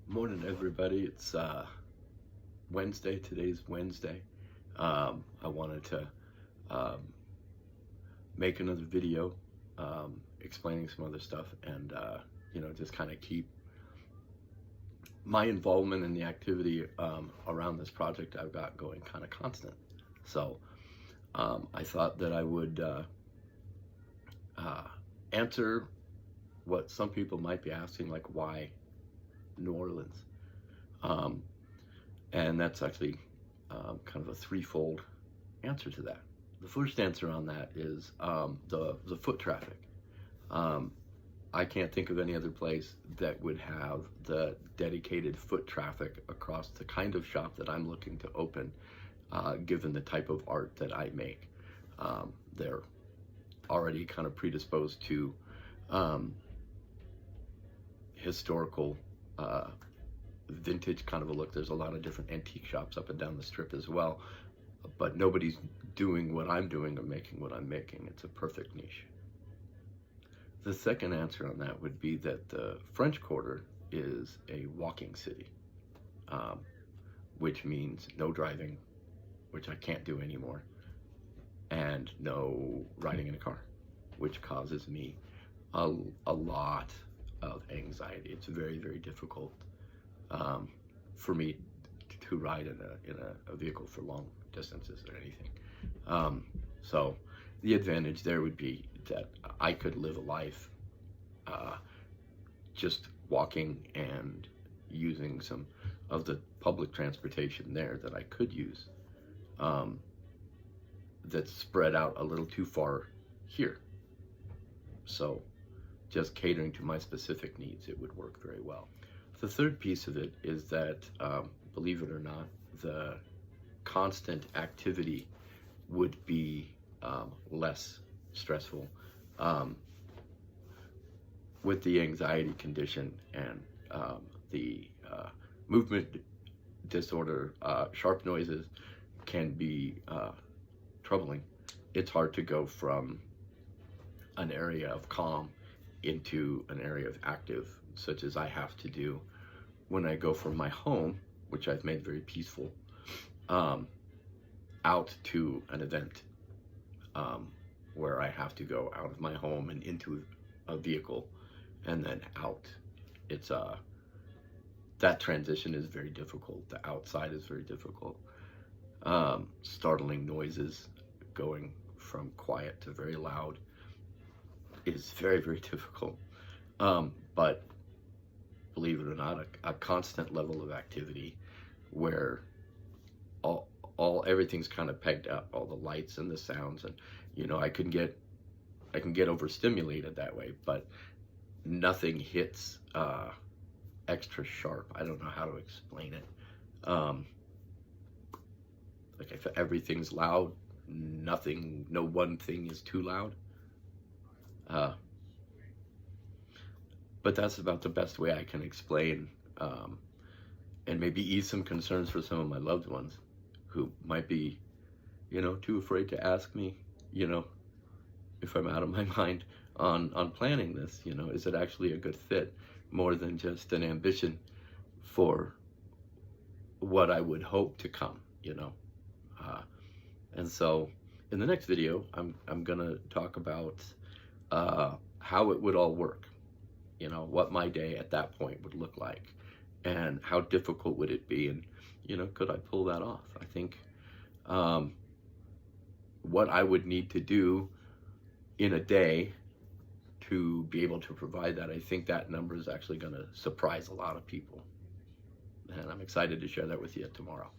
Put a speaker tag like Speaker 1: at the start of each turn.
Speaker 1: Morning, everybody. It's Wednesday. Today's Wednesday. I wanted to um, make another video explaining some other stuff and just kind of keep my involvement in the activity around this project I've got going kind of constant. So I thought that I would answer what some people might be asking, like, why New Orleans? And that's actually kind of a threefold answer to that. The first answer on that is the foot traffic. I can't think of any other place that would have the dedicated foot traffic across the kind of shop that I'm looking to open, given the type of art that I make. They're already kind of predisposed to historical vintage kind of a look. There's a lot of different antique shops up and down the strip as well, but nobody's doing what I'm doing or making what I'm making. It's a perfect niche. The second answer on that would be that the French Quarter is a walking city, which means no driving, which I can't do anymore, and no riding in a car, which causes me a lot of anxiety. It's very, very difficult for me to ride in a vehicle for long distances or anything. So the advantage there would be that I could live a life just walking and using some of the public transportation there that I could use, that's spread out a little too far here. So just catering to my specific needs, it would work very well. The third piece of it is that, believe it or not, the constant activity would be less stressful. With the anxiety condition and the movement disorder, sharp noises can be troubling. It's hard to go from an area of calm into an area of active, such as I have to do when I go from my home, which I've made very peaceful, out to an event, where I have to go out of my home and into a vehicle and then out. It's that transition is very difficult. The outside is very difficult. Startling noises, going from quiet to very loud, is very, very difficult. But believe it or not, a constant level of activity where everything's kind of pegged up, all the lights and the sounds, and I can get overstimulated that way, but nothing hits extra sharp. I don't know how to explain it. Like, if everything's loud, no one thing is too loud. But that's about the best way I can explain, and maybe ease some concerns for some of my loved ones who might be, too afraid to ask me, if I'm out of my mind on planning this. Is it actually a good fit, more than just an ambition for what I would hope to come, and so in the next video, I'm gonna talk about how it would all work, what my day at that point would look like, and how difficult would it be, and could I pull that off? I think what I would need to do in a day to be able to provide that, I think that number is actually going to surprise a lot of people, and I'm excited to share that with you tomorrow.